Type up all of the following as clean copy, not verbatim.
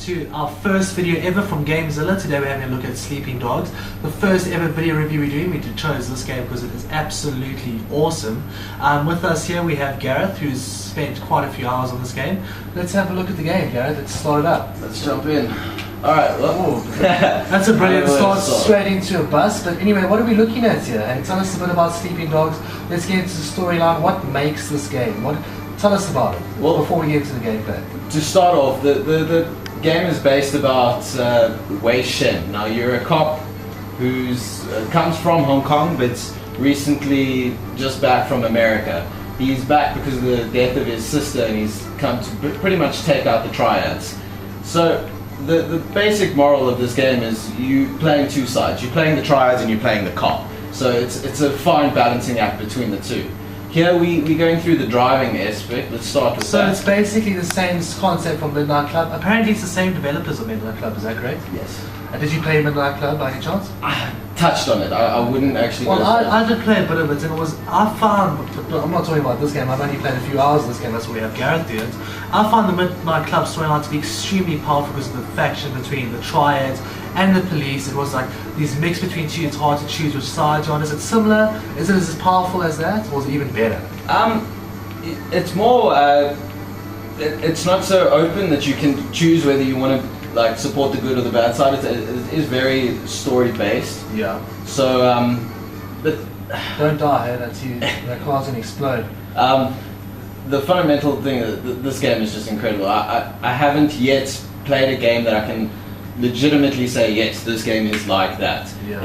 to our first video ever from GameZilla. Today we're having a look at Sleeping Dogs. The first ever video review we're doing. We chose this game because it is absolutely awesome. With us here we have Gareth, who's spent quite a few hours on this game. Let's have a look at the game, Gareth. Let's start it up. Let's jump in. Alright, well, that's a brilliant start, straight into a bus. But anyway, what are we looking at here? And tell us a bit about Sleeping Dogs. Let's get into the storyline. What makes this game? Tell us about it, well, before we get into the gameplay. To start off, the game is based about Wei Shen. Now, you're a cop who's comes from Hong Kong, but recently just back from America. He's back because of the death of his sister, and he's come to pretty much take out the triads. So the basic moral of this game is you playing two sides. You're playing the triads and you're playing the cop. So it's a fine balancing act between the two. Here we're going through the driving aspect. Let's start with that. So it's basically the same concept from Midnight Club. Apparently it's the same developers of Midnight Club, is that correct? Yes. Did you play Midnight Club by any chance? I touched on it. I wouldn't actually. Well, I did play a bit of it, and I found, I'm not talking about this game, I've only played a few hours of this game, that's what we have Gareth doing. I found the Midnight Club storyline to be extremely powerful because of the faction between the triads and the police. It was like these mix between two. It's hard to choose which side you're on. Is it similar? Is it as powerful as that, or is it even better? It's more. It's not so open that you can choose whether you want to like support the good or the bad side. It is very story based. Yeah. So, but don't die. Hey? That's you. That car's gonna explode. The fundamental thing this game is just incredible. I haven't yet played a game that I can legitimately say yes, this game is like that. Yeah.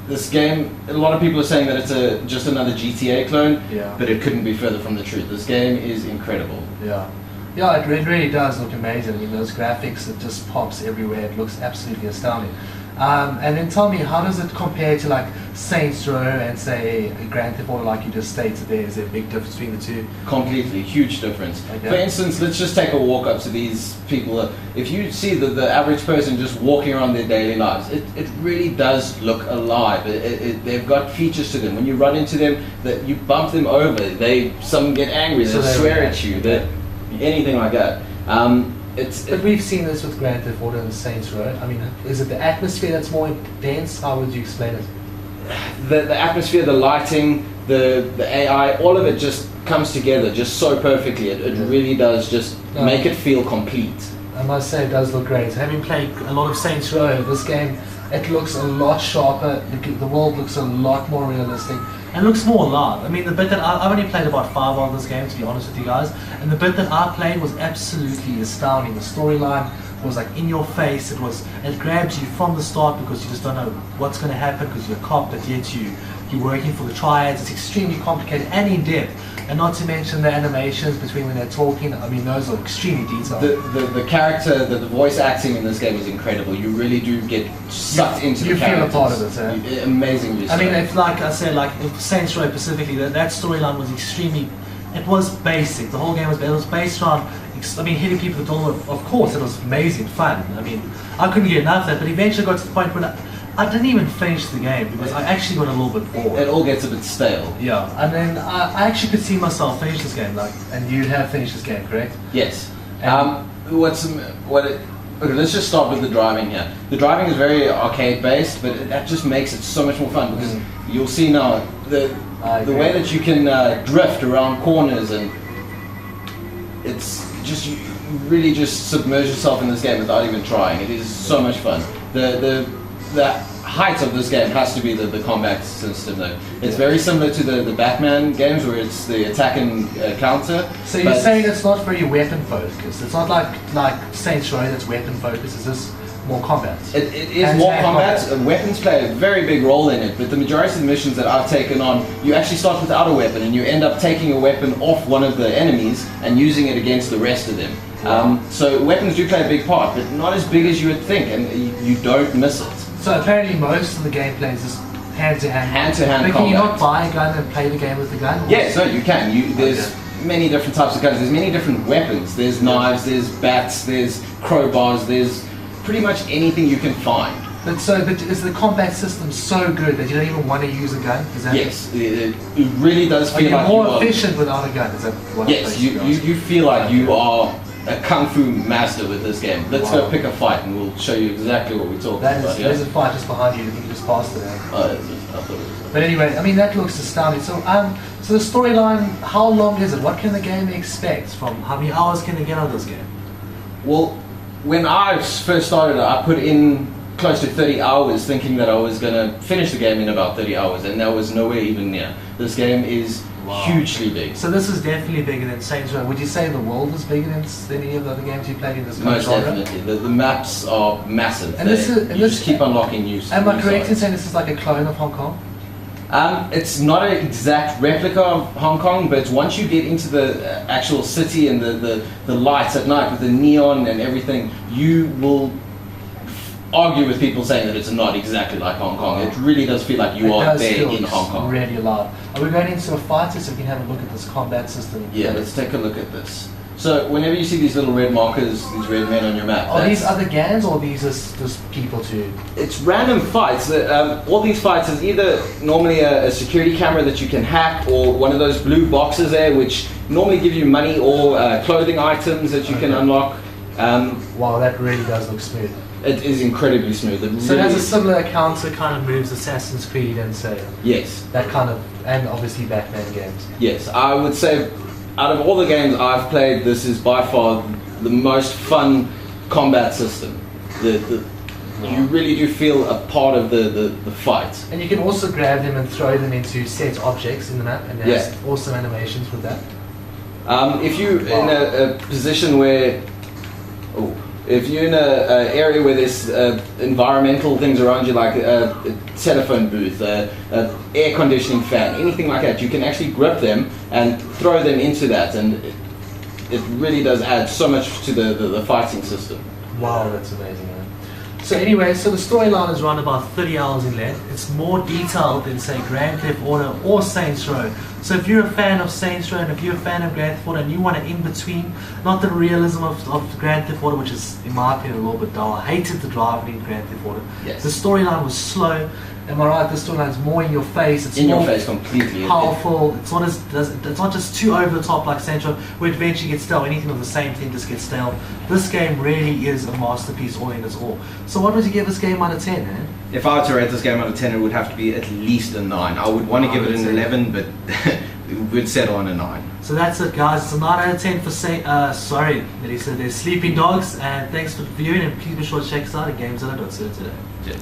This game. A lot of people are saying that it's just another GTA clone. Yeah. But it couldn't be further from the truth. This game is incredible. Yeah. Yeah, it really does look amazing. I mean, those graphics, it just pops everywhere. It looks absolutely astounding. And then tell me, how does it compare to like Saints Row and say Grand Theft Auto, like you just stated there? Is there a big difference between the two? Completely, huge difference. Okay. For instance, let's just take a walk up to these people. If you see the average person just walking around their daily lives, it really does look alive. They've got features to them. When you run into them, that you bump them over, some get angry, So they swear at you. Okay. Anything like that. But we've seen this with Grand Theft Auto and Saints Row. I mean, is it the atmosphere that's more dense? How would you explain it? The atmosphere, the lighting, the AI, all of it just comes together just so perfectly. It really does just make it feel complete. I must say it does look great. Having played a lot of Saints Row, this game, it looks a lot sharper. The world looks a lot more realistic. And looks more alive. I mean, the bit that I've only played about 5 hours of this game, to be honest with you guys, and the bit that I played was absolutely astounding. The storyline was like in your face. It grabs you from the start because you just don't know what's going to happen because you're a cop, but yet you're working for the triads. It's extremely complicated and in depth. And not to mention the animations between when they're talking. I mean, those are extremely detailed. The character, the voice acting in this game is incredible. You really do get sucked into the characters. You feel a part of it, eh? Amazingly so. I mean, if, like I said, like if Saints Row specifically, that storyline was extremely. It was basic. The whole game was based on. I mean, hitting people with the door. Of course, it was amazing fun. I mean, I couldn't get enough of that. But eventually, got to the point when I didn't even finish the game because I actually got a little bit bored. It all gets a bit stale. Yeah, and then I actually could see myself finish this game, and you have finished this game, correct? Yes. Okay, let's just start with the driving here. The driving is very arcade based, but that just makes it so much more fun because you'll see now the way that you can drift around corners, and it's just you really just submerge yourself in this game without even trying. It is so much fun. The height of this game has to be the combat system though. It's very similar to the Batman games where it's the attack and counter. So you're saying it's not very weapon focused? It's not like Saints Row that's weapon focused, it's just more combat? It is more combat. Weapons play a very big role in it, but the majority of the missions that I've taken on, you actually start without a weapon and you end up taking a weapon off one of the enemies and using it against the rest of them. So weapons do play a big part, but not as big as you would think, and you don't miss it. So apparently most of the gameplay is just hand-to-hand. Hand-to-hand combat. But can you not buy a gun and play the game with the gun? Yes, no, you can. There's many different types of guns. There's many different weapons. There's knives, there's bats, there's crowbars, there's pretty much anything you can find. But is the combat system so good that you don't even want to use a gun? Is that yes, it really does feel like you're more efficient without a gun. Is that what? Yes, you feel like you are a kung fu master with this game. Let's go pick a fight and we'll show you exactly what we're talking about. There's a fight just behind you. I think you just passed it. Oh, I thought it was. But anyway, I mean that looks astounding. So so the storyline, how long is it? What can the game expect from? How many hours can they get out of this game? Well, when I first started, I put in close to 30 hours thinking that I was going to finish the game in about 30 hours, and that was nowhere even near. This game is hugely big. So this is definitely bigger than Saints Row. Would you say the world is bigger than any of the other games you played in this Most genre? definitely. The maps are massive. And you just keep unlocking new Am I correct in saying this is like a clone of Hong Kong? It's not an exact replica of Hong Kong, but once you get into the actual city and the lights at night with the neon and everything, you will argue with people saying that it's not exactly like Hong Kong. It really does feel like you are there in Hong Kong. Really alive. Are we going into a fighter so we can have a look at this combat system? Yeah, let's take a look at this. So whenever you see these little red markers, these red men on your map, are these other gangs or are these just people too? It's random fights. All these fights is either normally a security camera that you can hack, or one of those blue boxes there which normally give you money or clothing items that you can unlock. Wow, that really does look smooth. It is incredibly smooth. So it has a similar counter kind of moves Assassin's Creed and so yes, that kind of, and obviously Batman games. Yes, I would say out of all the games I've played, this is by far the most fun combat system. You really do feel a part of the fight. And you can also grab them and throw them into set objects in the map, and there's awesome animations with that. If you're in a position where, if you're in an area where there's environmental things around you, like a telephone booth, an air conditioning fan, anything like that, you can actually grip them and throw them into that, and it really does add so much to the fighting system. Wow, that's amazing, man. So anyway, so the storyline is around about 30 hours in length. It's more detailed than, say, Grand Theft Auto or Saints Row. So if you're a fan of Saints Row and if you're a fan of Grand Theft Auto and you want an in-between, not the realism of Grand Theft Auto, which is, in my opinion, a little bit dull. I hated the driving in Grand Theft Auto. Yes. The storyline was slow. Am I right? The storyline's more in your face. It's in more your face completely. Powerful. It's not just too over the top like Saints Row, where it eventually gets stale. Anything of the same thing just gets stale. This game really is a masterpiece, all in its all. So what would you give this game out of 10, man? If I were to rate this game out of 10, it would have to be at least a 9. I would want to give it an 11, but we'd settle on a 9. So that's it, guys. It's a 9 out of 10 for sorry, Melissa. There's Sleeping Dogs, and thanks for viewing, and please be sure to check us out at GameZilla.co today. Cheers.